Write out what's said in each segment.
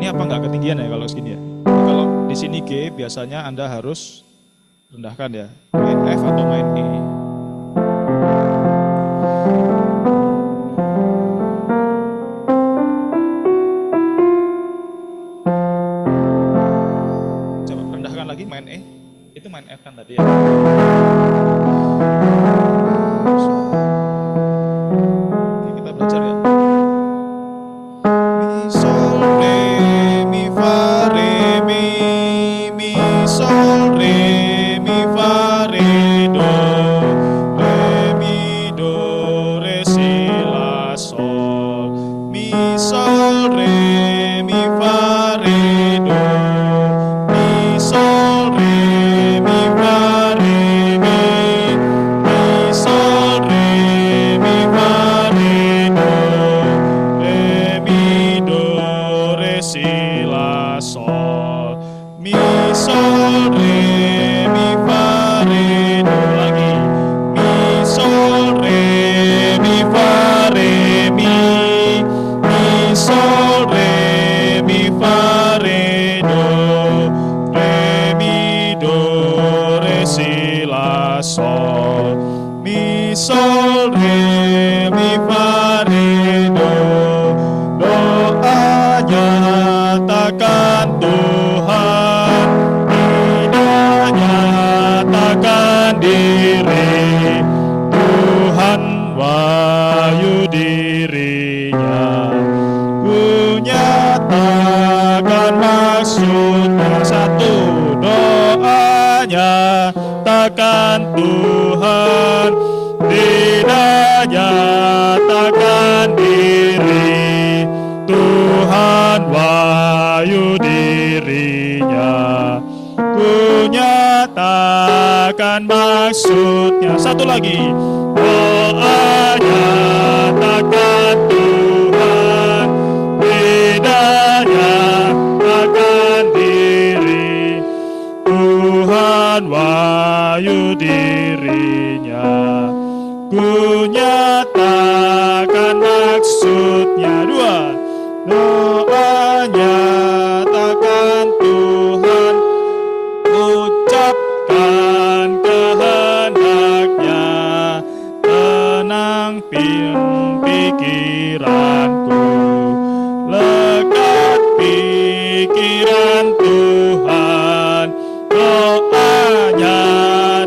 ini apa nggak ketinggian ya kalau segini ya? Kalau di sini G biasanya Anda harus rendahkan ya, main F atau main E. Coba rendahkan lagi, main E. Itu main F kan tadi ya. Oke, kita belajar ya. Mi sol re mi fa re mi, mi sol re mi fa re do, re mi do re si la sol. Mi sol re mi fa re do, mi sol re mi fa re mi, mi sol re mi fa re do, re mi do re si la sol. Mi sol re mi fa re do lagi. Mi sol re mi fa re mi, mi sol re mi fa re do, re mi do re si la sol. Mi sol re mi fa re do. Doanya takkan Tuhan, tidak nyatakan diri, Tuhan wahyu dirinya, ku nyatakan maksudnya. Satu, doanya takkan Tuhan, tidak nyatakan diri, Tuhan wahyu dirinya, ku nyatakan maksudnya. Satu lagi, doanya takkan Tuhan, tidak nyatakan diri, Tuhan wahyu dirinya, ku nyatakan maksudnya. Dua, doanya takkan Tuhan, ucapkan kehendaknya, tenang pikiranku, lekat pikiran Tuhan, doanya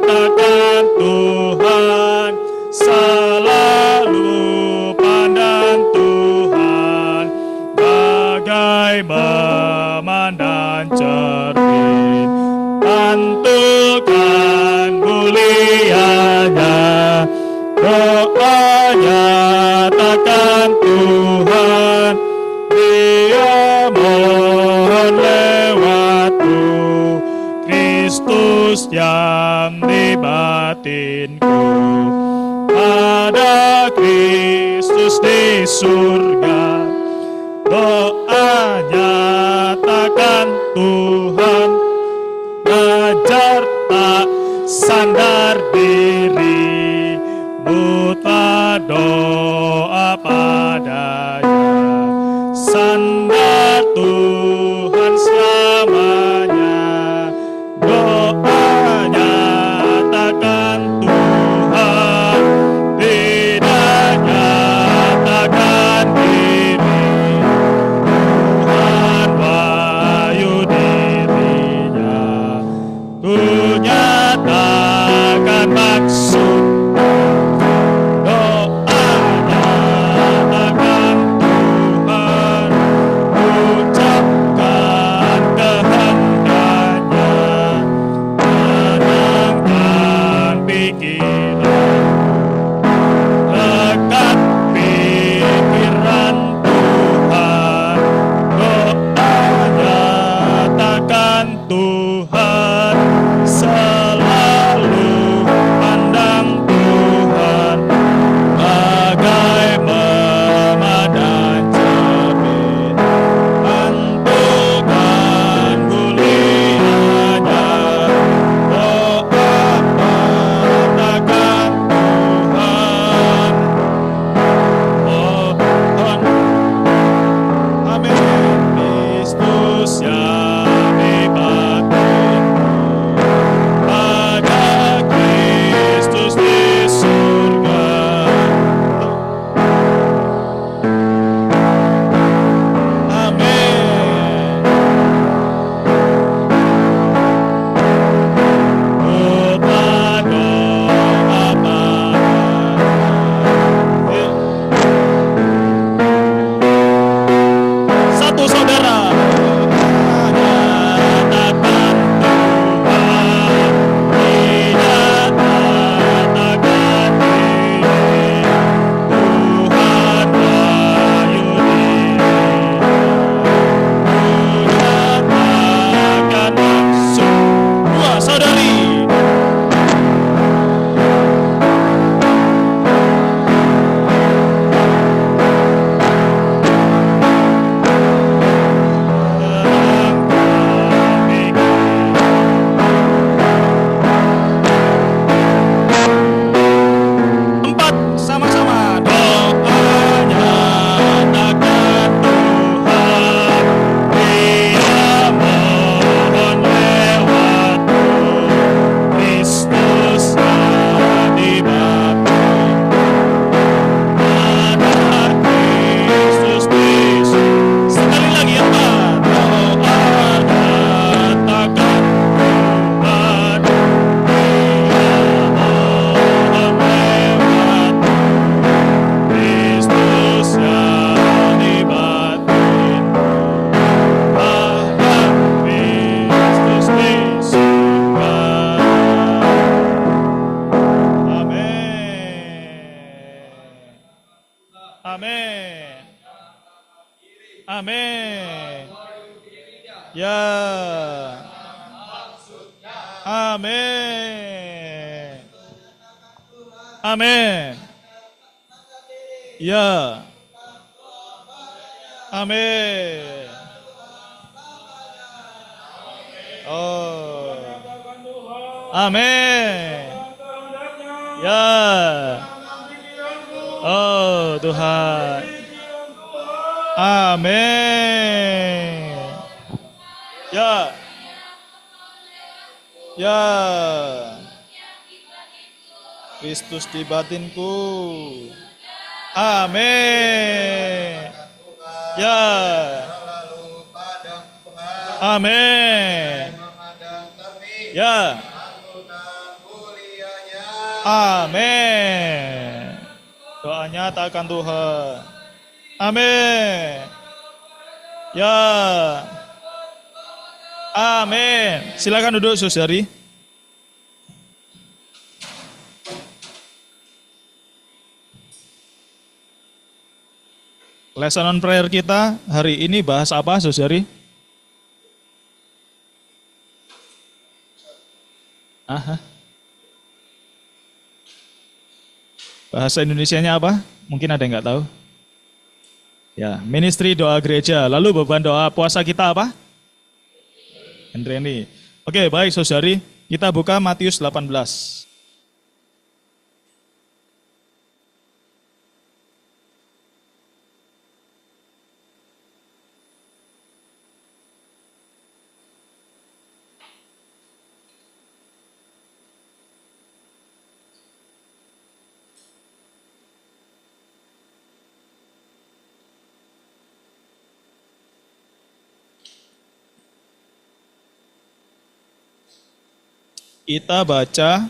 takkan Tuhan, selalu pandang Tuhan, bagai memandang cermin, pantulkan mulianya, doanya takkan Tuhan, dia mohon lewatku, Kristus yang di batinku, ada Kristus di surga, doanya takkan Tuhan, ajar tak sandar diri, buta doa padanya, sandar Tuhan selamanya, doanya takkan Tuhan, tidak nyatakan diri, Tuhan wahyu dirinya, ku nyatakan maksud, doanya takkan Tuhan, ucapkan kehendaknya, tenangkan pikiran, lekat pikiran Tuhan, doanya takkan Tuhan, selalu pandang Tuhan, bagai memandang cermin, pantulkan mulianya, doa takkan Tuhan, mohon. Amin. Kristus Amin. Ya. Amin. Amin. Ya. Amin. Oh. Amin. Ya. Oh Tuhan. Amin. Ya. Ya. Kristus di batinku. Amin. Ya. Amin. Ya. Amin. Doa nyatakan Tuhan. Amin. Ya. Amin. Silakan duduk saudari. Lesson on prayer kita hari ini bahas apa saudari? Aha. Bahasa Indonesianya apa? Mungkin ada yang nggak tahu. Ya, ministry doa gereja. Lalu beban doa puasa kita apa? Hendreni. Oke, baik saudari. Kita buka Matius 18. Kita baca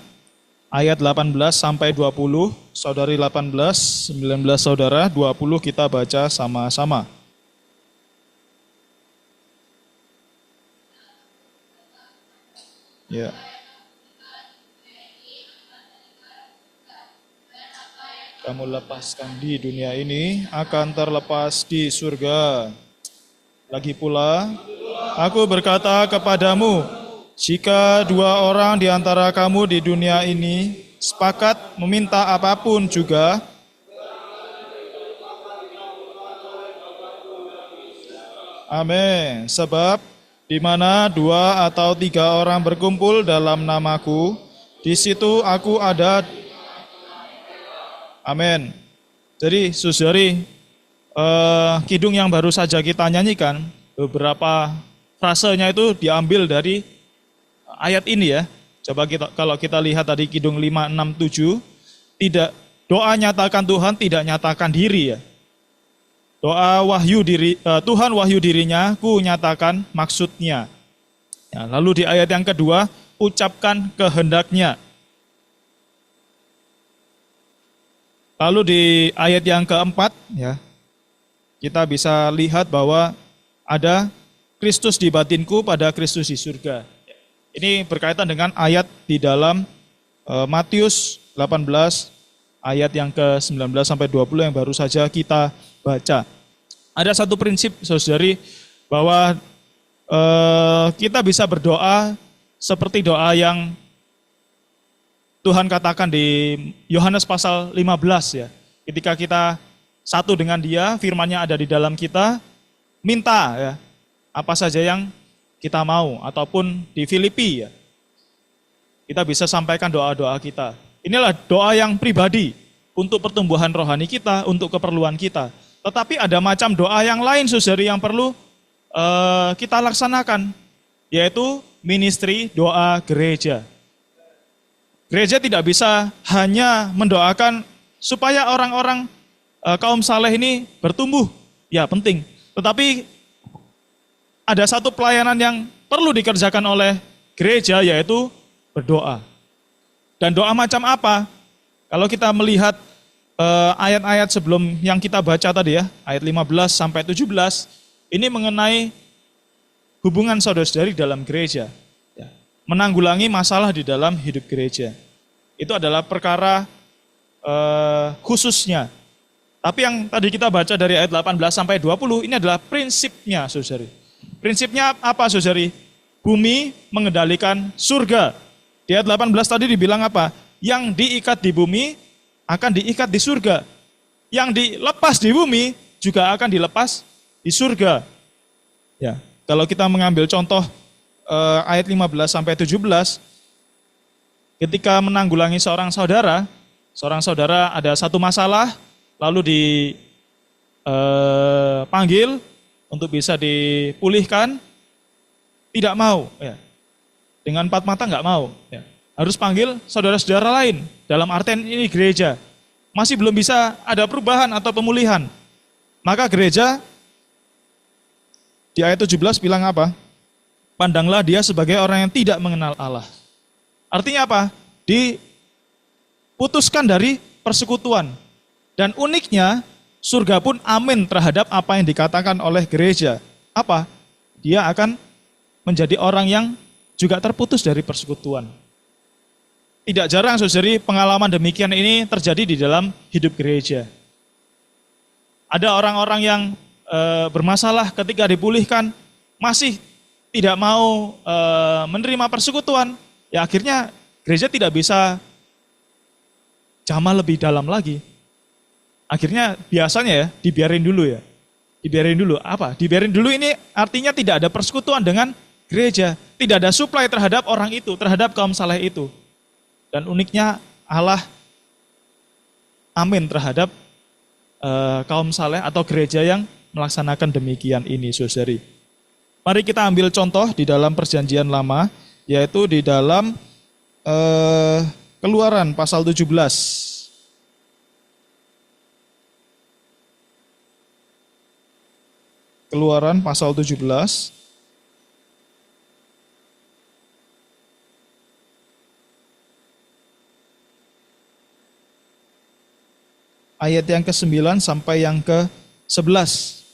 ayat 18 sampai 20, saudari 18, 19 saudara, 20 kita baca sama-sama. Ya. Kamu lepaskan di dunia ini akan terlepas di surga. Lagi pula, aku berkata kepadamu, jika dua orang di antara kamu di dunia ini sepakat meminta apapun juga, amin. Sebab di mana dua atau tiga orang berkumpul dalam namaku, di situ aku ada. Amin. Jadi saudari, kidung yang baru saja kita nyanyikan, beberapa frasenya itu diambil dari ayat ini ya. Coba kalau kita lihat tadi kidung 5, 6, 7, tidak doa nyatakan Tuhan, tidak nyatakan diri ya. Doa wahyu diri, Tuhan wahyu dirinya, ku nyatakan maksudnya. Ya, lalu di ayat yang kedua, ucapkan kehendaknya. Lalu di ayat yang keempat, ya, kita bisa lihat bahwa ada Kristus di batinku pada Kristus di surga. Ini berkaitan dengan ayat di dalam Matius 18 ayat yang ke-19 sampai 20 yang baru saja kita baca. Ada satu prinsip saudari bahwa kita bisa berdoa seperti doa yang Tuhan katakan di Yohanes pasal 15 ya. Ketika kita satu dengan Dia, firman-Nya ada di dalam kita, minta ya apa saja yang kita mau, ataupun di Filipi ya, kita bisa sampaikan doa-doa kita. Inilah doa yang pribadi untuk pertumbuhan rohani kita, untuk keperluan kita. Tetapi ada macam doa yang lain saudari yang perlu kita laksanakan, yaitu ministry doa gereja. Gereja tidak bisa hanya mendoakan supaya orang-orang kaum saleh ini bertumbuh, ya penting. Tetapi ada satu pelayanan yang perlu dikerjakan oleh gereja, yaitu berdoa. Dan doa macam apa? Kalau kita melihat ayat-ayat sebelum yang kita baca tadi ya, ayat 15 sampai 17, ini mengenai hubungan saudara-saudari dalam gereja. Menanggulangi masalah di dalam hidup gereja. Itu adalah perkara khususnya Tapi yang tadi kita baca dari ayat 18 sampai 20 ini adalah prinsipnya, saudari. Prinsipnya apa, saudari? Bumi mengendalikan surga. Di ayat 18 tadi dibilang apa? Yang diikat di bumi akan diikat di surga. Yang dilepas di bumi juga akan dilepas di surga. Ya, kalau kita mengambil contoh ayat 15 sampai 17, ketika menanggulangi seorang saudara ada satu masalah, lalu dipanggil untuk bisa dipulihkan, tidak mau. Ya. Dengan empat mata nggak mau. Ya. Harus panggil saudara-saudara lain, dalam artian ini gereja. Masih belum bisa ada perubahan atau pemulihan. Maka gereja di ayat 17 bilang apa? Pandanglah dia sebagai orang yang tidak mengenal Allah. Artinya apa? Diputuskan dari persekutuan. Dan uniknya, surga pun amin terhadap apa yang dikatakan oleh gereja. Apa? Dia akan menjadi orang yang juga terputus dari persekutuan. Tidak jarang, saudari, pengalaman demikian ini terjadi di dalam hidup gereja. Ada orang-orang yang bermasalah ketika dipulihkan, masih tidak mau menerima persekutuan. Ya akhirnya gereja tidak bisa jamah lebih dalam lagi. Akhirnya biasanya ya dibiarin dulu ya. Dibiarin dulu. Apa? Dibiarin dulu ini artinya tidak ada persekutuan dengan gereja. Tidak ada supply terhadap orang itu, terhadap kaum saleh itu. Dan uniknya Allah amin terhadap kaum saleh atau gereja yang melaksanakan demikian ini, saudari. Mari kita ambil contoh di dalam perjanjian lama, yaitu di dalam Keluaran pasal 17. Keluaran pasal 17 ayat yang ke-9 sampai yang ke-11.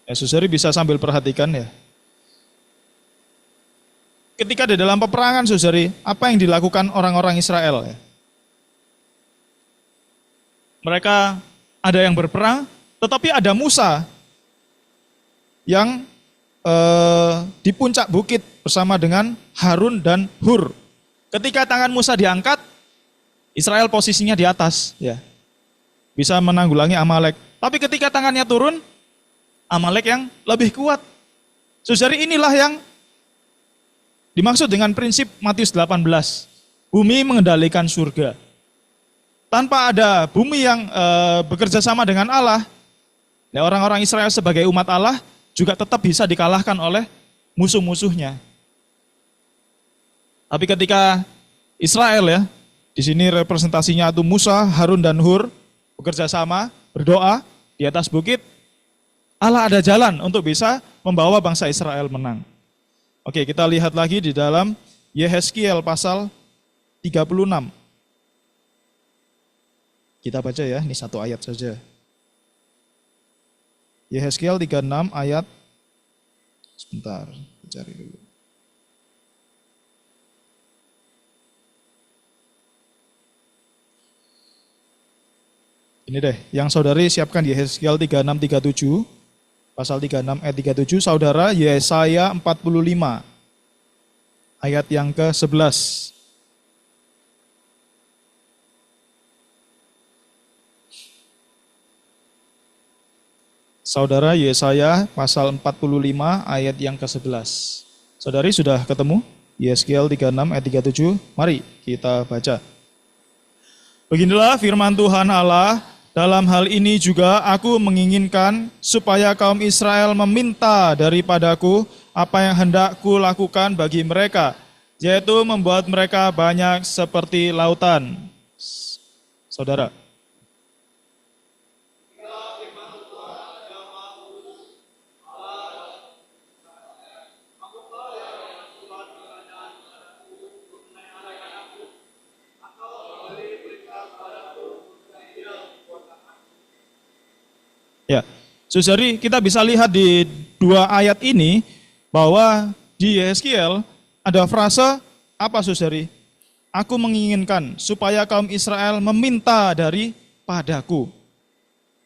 Ya, saudari bisa sambil perhatikan ya. Ketika di dalam peperangan, saudari, apa yang dilakukan orang-orang Israel ya? Mereka ada yang berperang, tetapi ada Musa yang di puncak bukit bersama dengan Harun dan Hur. Ketika tangan Musa diangkat, Israel posisinya di atas, ya, bisa menanggulangi Amalek. Tapi ketika tangannya turun, Amalek yang lebih kuat. Saudari, inilah yang dimaksud dengan prinsip Matius 18. Bumi mengendalikan surga. Tanpa ada bumi yang bekerja sama dengan Allah, ya, orang-orang Israel sebagai umat Allah juga tetap bisa dikalahkan oleh musuh-musuhnya. Tapi ketika Israel ya, di sini representasinya itu Musa, Harun dan Hur bekerja sama, berdoa di atas bukit, Allah ada jalan untuk bisa membawa bangsa Israel menang. Oke, kita lihat lagi di dalam Yehezkiel pasal 36. Kita baca ya, ini satu ayat saja. Yehezkiel 36 ayat, sebentar, cari dulu. Ini deh, yang saudari siapkan Yehezkiel 36-37, pasal 36 ayat 37, saudara Yesaya 45, ayat yang ke-11. Saudara Yesaya pasal 45 ayat yang ke-11. Saudari sudah ketemu? Yehezkiel 36 ayat 37. Mari kita baca. Beginilah firman Tuhan Allah, dalam hal ini juga aku menginginkan supaya kaum Israel meminta daripadaku apa yang hendak ku lakukan bagi mereka, yaitu membuat mereka banyak seperti lautan. Saudara. Ya, saudari, kita bisa lihat di dua ayat ini bahwa di Yehezkiel ada frase apa, saudari? aku menginginkan supaya kaum Israel meminta daripadaku.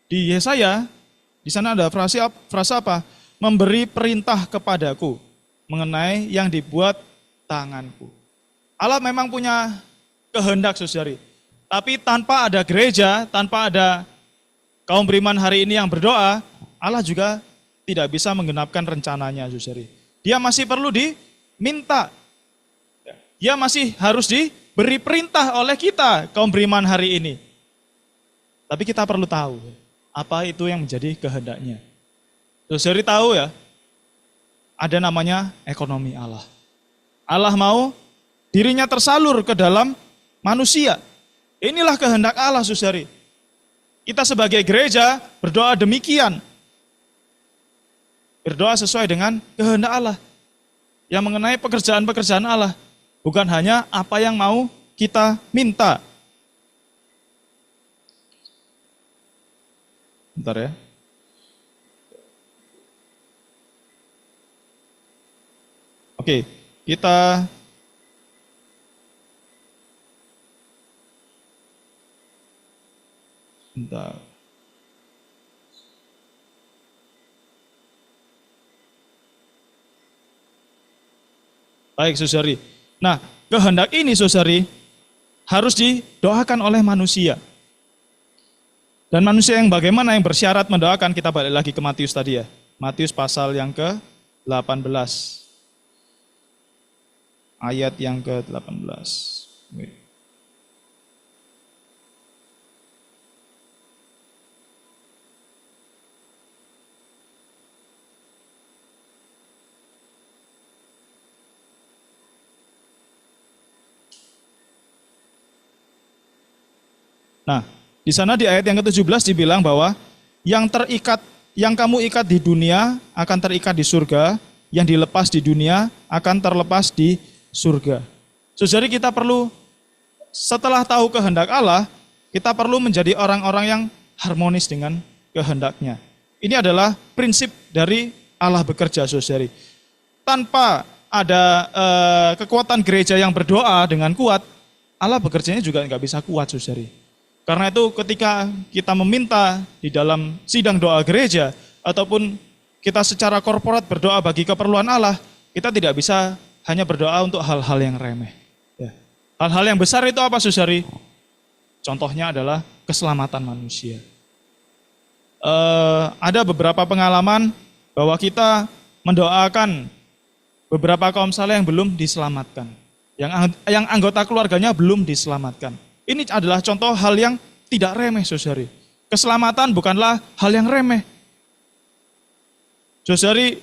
Di Yesaya, di sana ada frasa apa? Memberi perintah kepadaku mengenai yang dibuat tanganku. Allah memang punya kehendak, saudari. Tapi tanpa ada gereja, tanpa ada kaum beriman hari ini yang berdoa, Allah juga tidak bisa menggenapkan rencananya, saudari. Dia masih perlu diminta. Dia masih harus diberi perintah oleh kita, kaum beriman hari ini. Tapi kita perlu tahu, apa itu yang menjadi kehendaknya. Saudari tahu ya, ada namanya ekonomi Allah. Allah mau dirinya tersalur ke dalam manusia. Inilah kehendak Allah, saudari. Kita sebagai gereja berdoa demikian. Berdoa sesuai dengan kehendak Allah. Yang mengenai pekerjaan-pekerjaan Allah. Bukan hanya apa yang mau kita minta. Bentar ya. Oke, kita bentar. Baik, saudari. Nah, kehendak ini, saudari, harus didoakan oleh manusia. Dan manusia yang bagaimana yang bersyarat mendoakan, kita balik lagi ke Matius tadi ya. Matius pasal yang ke-18. Ayat yang ke-18. Nah, di sana di ayat yang ke-17 dibilang bahwa yang kamu ikat di dunia akan terikat di surga, yang dilepas di dunia akan terlepas di surga. Saudari, kita perlu, setelah tahu kehendak Allah, kita perlu menjadi orang-orang yang harmonis dengan kehendaknya. Ini adalah prinsip dari Allah bekerja, saudari. Tanpa ada kekuatan gereja yang berdoa dengan kuat, Allah bekerjanya juga nggak bisa kuat, saudari. Karena itu ketika kita meminta di dalam sidang doa gereja, ataupun kita secara korporat berdoa bagi keperluan Allah, kita tidak bisa hanya berdoa untuk hal-hal yang remeh. Ya. Hal-hal yang besar itu apa, saudari? Contohnya adalah keselamatan manusia. Ada beberapa pengalaman bahwa kita mendoakan beberapa kaum saleh yang belum diselamatkan. Yang anggota keluarganya belum diselamatkan. Ini adalah contoh hal yang tidak remeh, saudari. Keselamatan bukanlah hal yang remeh. Saudari,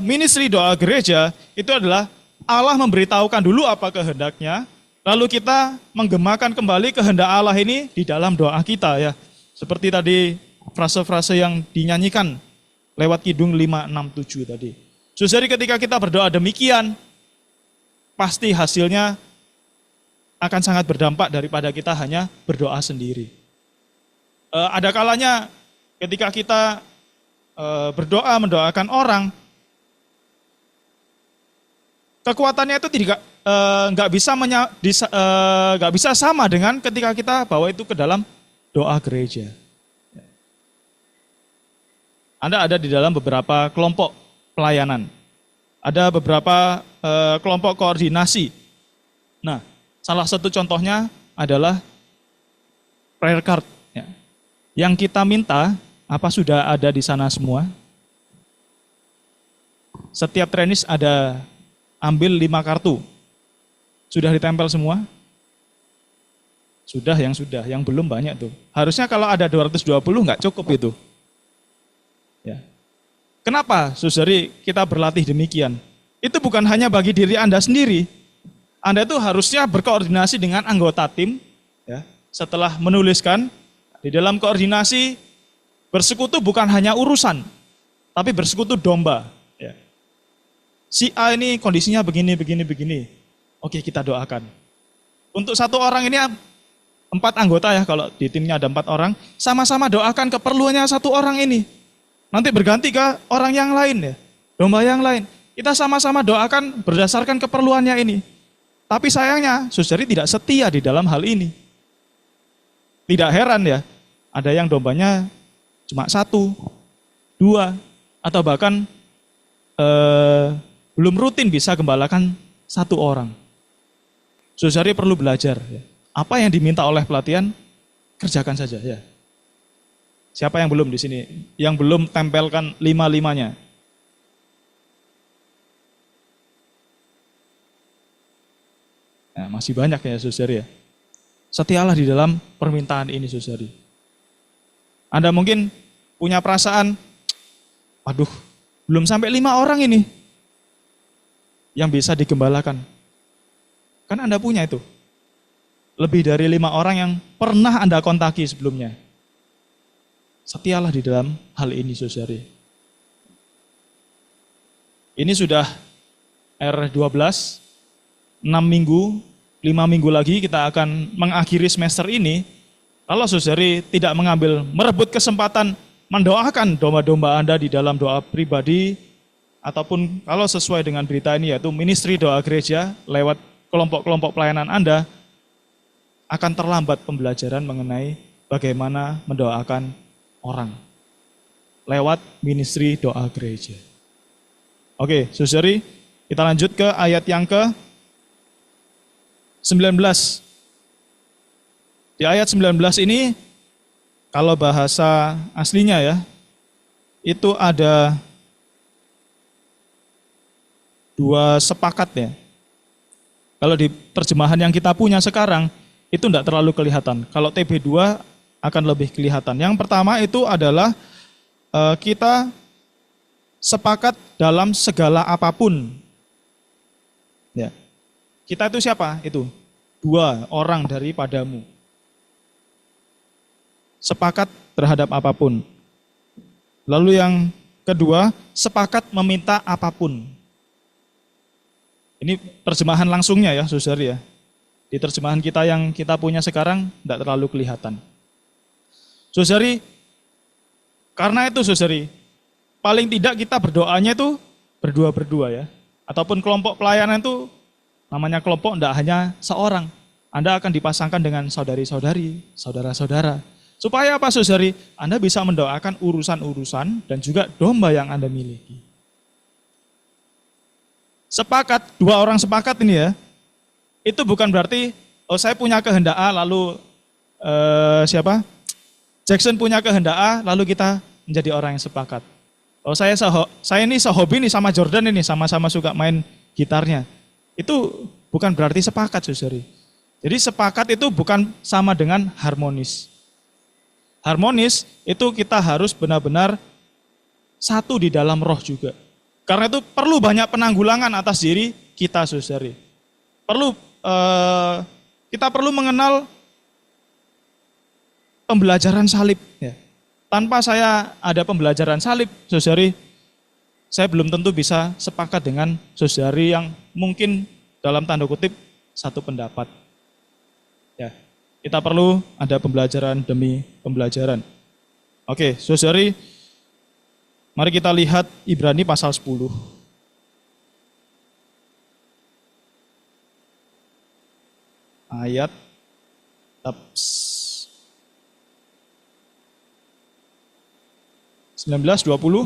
ministry doa gereja itu adalah Allah memberitahukan dulu apa kehendaknya, lalu kita menggemakan kembali kehendak Allah ini di dalam doa kita ya. Seperti tadi frase-frase yang dinyanyikan lewat Kidung 567 tadi. Saudari, ketika kita berdoa demikian, pasti hasilnya akan sangat berdampak daripada kita hanya berdoa sendiri. Ada kalanya ketika kita berdoa mendoakan orang, kekuatannya itu nggak bisa sama dengan ketika kita bawa itu ke dalam doa gereja. Anda ada di dalam beberapa kelompok pelayanan, ada beberapa kelompok koordinasi. Nah, salah satu contohnya adalah prayer card. Ya. Yang kita minta, apa sudah ada di sana semua? Setiap trainees ada ambil 5 kartu. Sudah ditempel semua? Sudah, yang belum banyak tuh. Harusnya kalau ada 220 nggak cukup itu. Ya. Kenapa, saudari, kita berlatih demikian? Itu bukan hanya bagi diri Anda sendiri. Anda itu harusnya berkoordinasi dengan anggota tim, ya. Setelah menuliskan, di dalam koordinasi, bersekutu bukan hanya urusan, tapi bersekutu domba. Ya. Si A ini kondisinya begini. Oke, kita doakan. Untuk satu orang ini 4 anggota ya, kalau di timnya ada 4 orang, sama-sama doakan keperluannya satu orang ini. Nanti berganti ke orang yang lain ya, domba yang lain. Kita sama-sama doakan berdasarkan keperluannya ini. Tapi sayangnya, saudari tidak setia di dalam hal ini. Tidak heran ya, ada yang dombanya cuma 1, 2, atau bahkan belum rutin bisa gembalakan 1 orang. Saudari perlu belajar. Ya. Apa yang diminta oleh pelatihan, kerjakan saja. Ya. Siapa yang belum di sini? Yang belum tempelkan 5-5-nya. Nah, masih banyak ya saudari ya. Setialah di dalam permintaan ini saudari. Anda mungkin punya perasaan, waduh, belum sampai 5 orang ini yang bisa digembalakan. Kan Anda punya itu. Lebih dari 5 orang yang pernah Anda kontaki sebelumnya. Setialah di dalam hal ini saudari. Ini sudah R12, 6 minggu, 5 minggu lagi kita akan mengakhiri semester ini. Kalau saudari tidak merebut kesempatan mendoakan domba-domba Anda di dalam doa pribadi, ataupun kalau sesuai dengan berita ini yaitu ministry doa gereja lewat kelompok-kelompok pelayanan Anda, akan terlambat pembelajaran mengenai bagaimana mendoakan orang lewat ministry doa gereja. Oke, saudari, kita lanjut ke ayat yang ke-19. Di ayat 19 ini, kalau bahasa aslinya ya, itu ada 2 sepakat ya. Kalau di terjemahan yang kita punya sekarang, itu tidak terlalu kelihatan. Kalau TB2 akan lebih kelihatan. Yang pertama itu adalah kita sepakat dalam segala apapun. Ya. Kita itu siapa? Itu 2 orang daripadamu. Sepakat terhadap apapun. Lalu yang kedua, sepakat meminta apapun. Ini terjemahan langsungnya ya, saudari ya. Di terjemahan kita yang kita punya sekarang tidak terlalu kelihatan. Saudari, karena itu saudari, paling tidak kita berdoanya itu berdua-berdua ya. Ataupun kelompok pelayanan itu namanya kelompok tidak hanya seorang. Anda akan dipasangkan dengan saudari-saudari, saudara-saudara. Supaya apa saudari? Anda bisa mendoakan urusan-urusan dan juga domba yang Anda miliki. Sepakat, 2 orang sepakat ini ya. Itu bukan berarti, oh saya punya kehendak A lalu Jackson punya kehendak A lalu kita menjadi orang yang sepakat. Oh saya ini sehobi nih sama Jordan ini, sama-sama suka main gitarnya. Itu bukan berarti sepakat saudari. Jadi sepakat itu bukan sama dengan harmonis. Harmonis itu kita harus benar-benar satu di dalam roh juga. Karena itu perlu banyak penanggulangan atas diri kita saudari. Kita perlu mengenal pembelajaran salib. Ya. Tanpa saya ada pembelajaran salib, saudari, saya belum tentu bisa sepakat dengan saudari yang mungkin dalam tanda kutip satu pendapat. Ya, kita perlu ada pembelajaran demi pembelajaran. Oke, saudari, mari kita lihat Ibrani pasal 10. Ayat 19-20.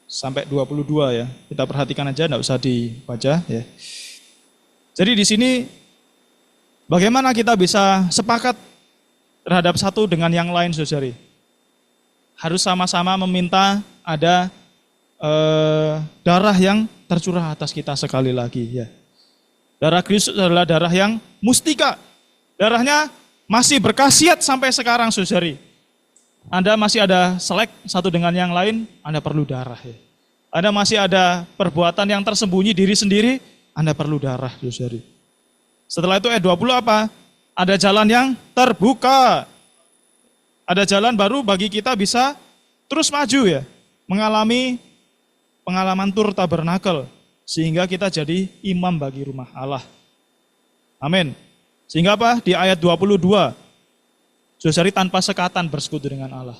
Sampai 22 ya. Kita perhatikan aja, enggak usah dibaca ya. Jadi di sini bagaimana kita bisa sepakat terhadap satu dengan yang lain, saudari? Harus sama-sama meminta ada darah yang tercurah atas kita sekali lagi ya. Darah Kristus adalah darah yang mustika. Darahnya masih berkhasiat sampai sekarang, saudari. Anda masih ada selek satu dengan yang lain, Anda perlu darah ya. Anda masih ada perbuatan yang tersembunyi diri sendiri, Anda perlu darah, saudari. Setelah itu ayat 20 apa? Ada jalan yang terbuka. Ada jalan baru bagi kita bisa terus maju ya. Mengalami pengalaman tur tabernakel. Sehingga kita jadi imam bagi rumah Allah. Amin. Sehingga apa? Di ayat 22. Saudari tanpa sekatan bersekutu dengan Allah.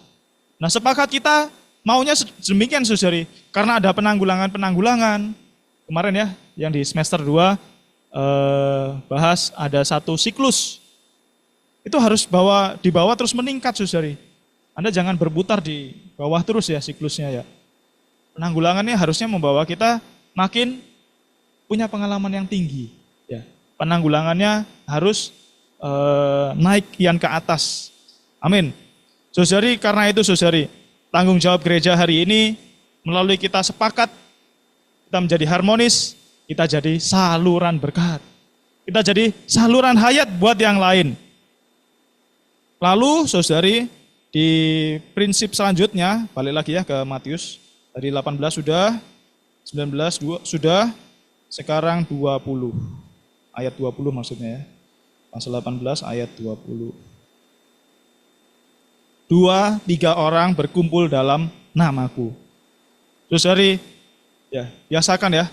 Nah sepakat kita maunya demikian saudari, karena ada penanggulangan. Kemarin ya, yang di semester 2 bahas ada satu siklus. Itu harus dibawa terus meningkat saudari. Anda jangan berputar di bawah terus ya siklusnya ya. Penanggulangannya harusnya membawa kita makin punya pengalaman yang tinggi. Ya. Penanggulangannya harus naik kian ke atas. Amin. Saudari, karena itu saudari, tanggung jawab gereja hari ini melalui kita sepakat, kita menjadi harmonis, kita jadi saluran berkat. Kita jadi saluran hayat buat yang lain. Lalu saudari, di prinsip selanjutnya, balik lagi ya ke Matius, dari 18 sudah, 19 sudah, sekarang 20, ayat 20 maksudnya ya. Pasal 18 ayat 20. 2-3 orang berkumpul dalam namaku. Saudari, ya, biasakan ya,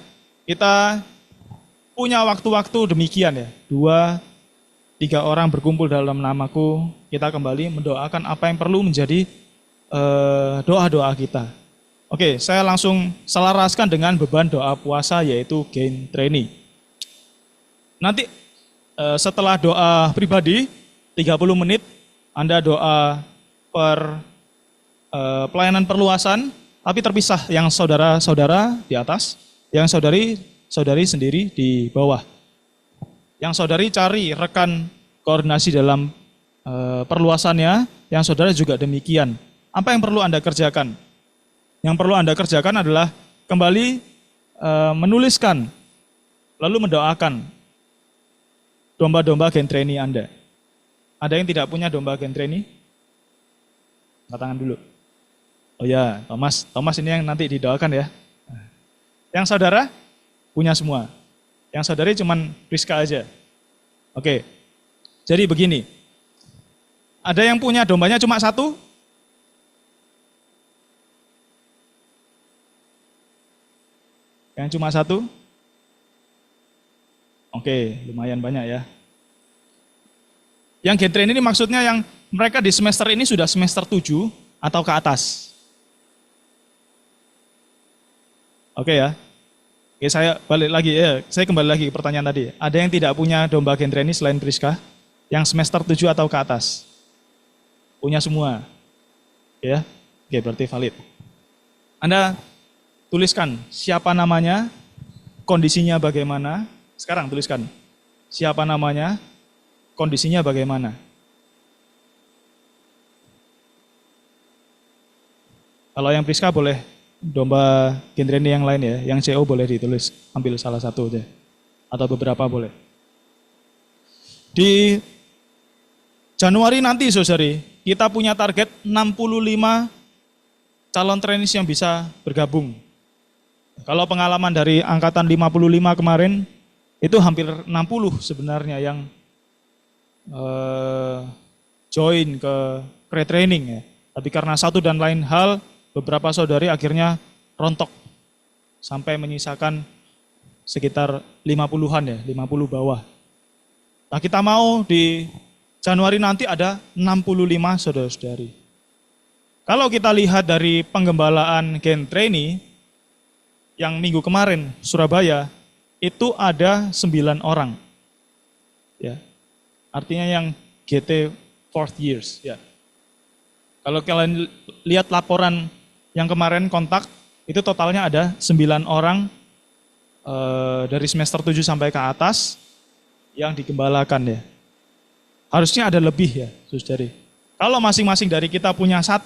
kita punya waktu-waktu demikian ya. 2-3 orang berkumpul dalam namaku, kita kembali mendoakan apa yang perlu menjadi doa-doa kita. Oke, saya langsung selaraskan dengan beban doa puasa yaitu gain training. Nanti setelah doa pribadi 30 menit Anda doa pelayanan perluasan, tapi terpisah, yang saudara-saudara di atas, yang saudari sendiri di bawah. Yang saudari cari rekan koordinasi dalam perluasannya, yang saudara juga demikian. Apa yang perlu Anda kerjakan? Yang perlu Anda kerjakan adalah kembali menuliskan, lalu mendoakan domba-domba gentreni Anda. Ada yang tidak punya domba gentreni? Angkat tangan dulu. Oh ya, Thomas ini yang nanti didoakan ya. Yang saudara punya semua. Yang saudari cuman Priska aja. Oke, jadi begini. Ada yang punya dombanya cuma satu? Yang cuma satu? Oke, lumayan banyak ya. Yang gentrain ini maksudnya yang mereka di semester ini sudah semester 7 atau ke atas. Oke ya. Oke, saya balik lagi ya. Saya kembali lagi ke pertanyaan tadi. Ada yang tidak punya domba gentrain ini selain Priska? Yang semester 7 atau ke atas? Punya semua. Ya. Oke, berarti valid. Anda tuliskan siapa namanya, kondisinya bagaimana. Sekarang tuliskan siapa namanya, kondisinya bagaimana. Kalau yang Priska boleh domba gentreni yang lain ya, yang CO boleh ditulis, ambil salah satu aja. Atau beberapa boleh. Di Januari nanti saudari, kita punya target 65 calon trainees yang bisa bergabung. Kalau pengalaman dari angkatan 55 kemarin, itu hampir 60 sebenarnya yang join ke pre-training ya. Tapi karena satu dan lain hal, beberapa saudari akhirnya rontok sampai menyisakan sekitar 50-an ya, 50 bawah. Nah, kita mau di Januari nanti ada 65 saudara-saudari. Kalau kita lihat dari penggembalaan Gen Trainee yang minggu kemarin Surabaya, itu ada 9 orang. Ya. Artinya yang GT 4th years ya. Kalau kalian lihat laporan yang kemarin kontak, itu totalnya ada 9 orang dari semester 7 sampai ke atas yang digembalakan ya. Harusnya ada lebih ya, saudari. Kalau masing-masing dari kita punya 1,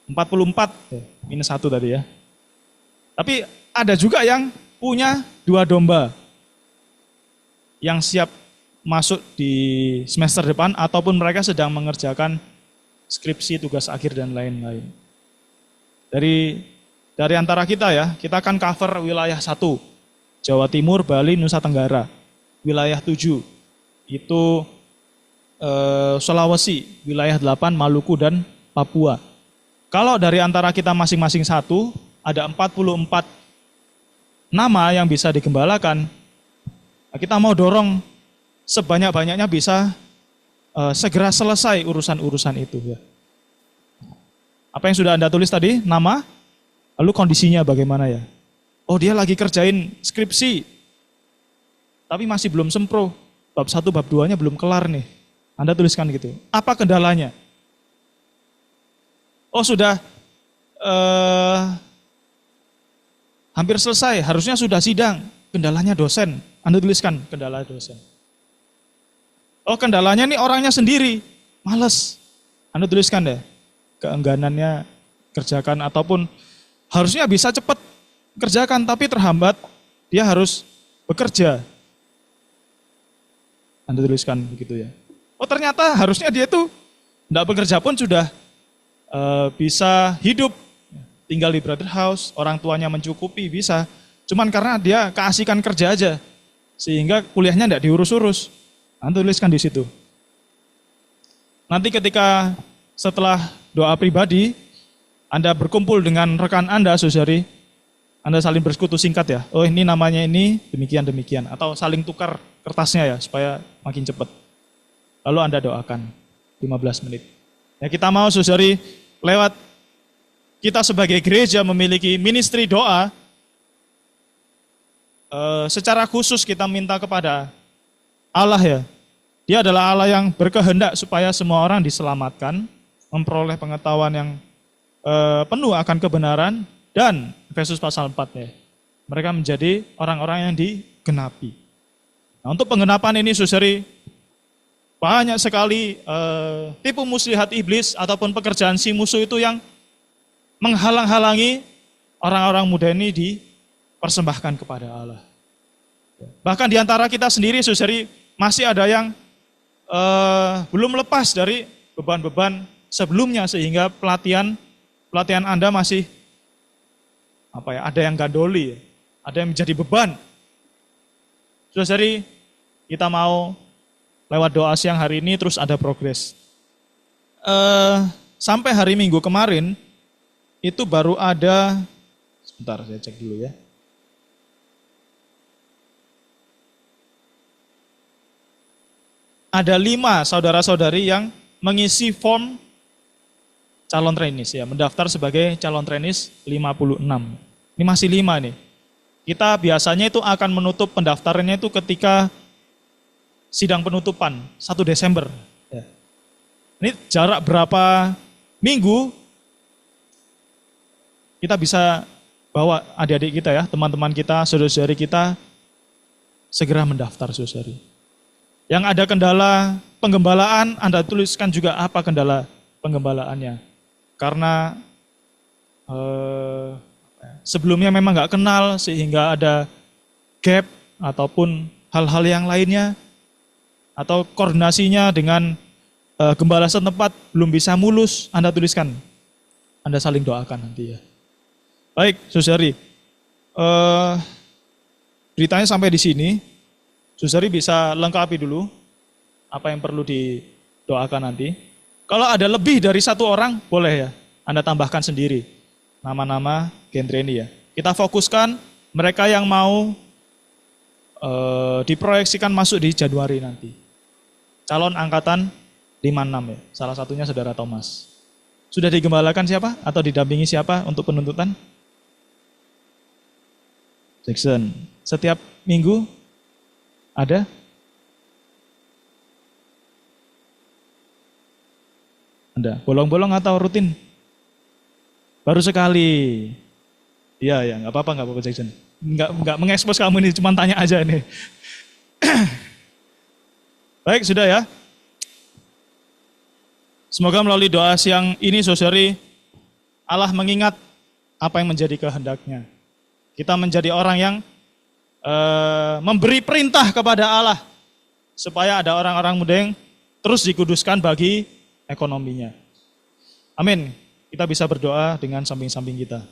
44, minus 1 tadi ya. Tapi ada juga yang punya 2 domba yang siap masuk di semester depan ataupun mereka sedang mengerjakan skripsi, tugas akhir dan lain-lain. Dari antara kita ya, kita akan cover wilayah 1, Jawa Timur, Bali, Nusa Tenggara. Wilayah 7, itu Sulawesi, wilayah 8, Maluku dan Papua. Kalau dari antara kita masing-masing 1, ada 44 nama yang bisa digembalakan. Nah, kita mau dorong sebanyak-banyaknya bisa segera selesai urusan-urusan itu ya. Apa yang sudah Anda tulis tadi? Nama, lalu kondisinya bagaimana ya? Oh, dia lagi kerjain skripsi, tapi masih belum sempro. Bab 1, bab 2-nya belum kelar nih. Anda tuliskan gitu. Apa kendalanya? Oh, sudah hampir selesai, harusnya sudah sidang. Kendalanya dosen. Anda tuliskan kendala dosen. Oh, kendalanya nih orangnya sendiri, males. Anda tuliskan deh, keengganannya kerjakan ataupun harusnya bisa cepat kerjakan tapi terhambat, dia harus bekerja. Anda tuliskan begitu ya. Oh, ternyata harusnya dia tuh tidak bekerja pun sudah bisa hidup, tinggal di brother house, orang tuanya mencukupi, bisa. Cuman karena dia keasikan kerja aja, sehingga kuliahnya tidak diurus-urus. Anda tuliskan di situ. Nanti ketika setelah doa pribadi, Anda berkumpul dengan rekan Anda, saudari, Anda saling bersekutu singkat ya. Oh, ini namanya ini, demikian-demikian. Atau saling tukar kertasnya ya, supaya makin cepat. Lalu Anda doakan 15 menit. Ya, kita mau, saudari, lewat kita sebagai gereja memiliki ministry doa, secara khusus kita minta kepada Allah ya. Dia adalah Allah yang berkehendak supaya semua orang diselamatkan, memperoleh pengetahuan yang penuh akan kebenaran, dan Efesus pasal 4 ya. Mereka menjadi orang-orang yang digenapi. Nah, untuk penggenapan ini, saudari, banyak sekali tipu muslihat iblis ataupun pekerjaan si musuh itu yang menghalang-halangi orang-orang muda ini dipersembahkan kepada Allah. Bahkan di antara kita sendiri, saudari, masih ada yang belum lepas dari beban-beban sebelumnya, sehingga pelatihan Anda masih ada yang gandoli, ada yang menjadi beban. Saudari, kita mau lewat doa siang hari ini terus ada progres. Sampai hari Minggu kemarin itu baru ada, sebentar saya cek dulu ya. Ada 5 saudara-saudari yang mengisi form calon trainees ya, mendaftar sebagai calon trainees 56. Ini masih 5 nih. Kita biasanya itu akan menutup pendaftarannya itu ketika sidang penutupan 1 Desember. Ya. Ini jarak berapa minggu kita bisa bawa adik-adik kita ya, teman-teman kita, saudara-saudari kita segera mendaftar, saudari. Yang ada kendala penggembalaan, Anda tuliskan juga apa kendala penggembalaannya. Karena sebelumnya memang nggak kenal sehingga ada gap ataupun hal-hal yang lainnya, atau koordinasinya dengan gembala setempat belum bisa mulus, Anda tuliskan. Anda saling doakan nanti ya. Baik, saudari, beritanya sampai di sini. Saudari bisa lengkapi dulu apa yang perlu didoakan nanti. Kalau ada lebih dari 1 orang, boleh ya, Anda tambahkan sendiri nama-nama genre ini ya. Kita fokuskan mereka yang mau diproyeksikan masuk di Januari nanti. Calon angkatan 56 ya, salah satunya saudara Thomas. Sudah digembalakan siapa? Atau didampingi siapa untuk penuntutan? Jackson. Setiap minggu ada? Ada. Bolong-bolong atau rutin? Baru sekali. Iya ya, nggak apa-apa Jackson. Nggak mengekspos kamu ini, cuma tanya aja nih. Baik, sudah ya. Semoga melalui doa siang ini, saudari, Allah mengingat apa yang menjadi kehendaknya. Kita menjadi orang yang memberi perintah kepada Allah supaya ada orang-orang muda yang terus dikuduskan bagi ekonominya. Amin. Kita bisa berdoa dengan samping-samping kita.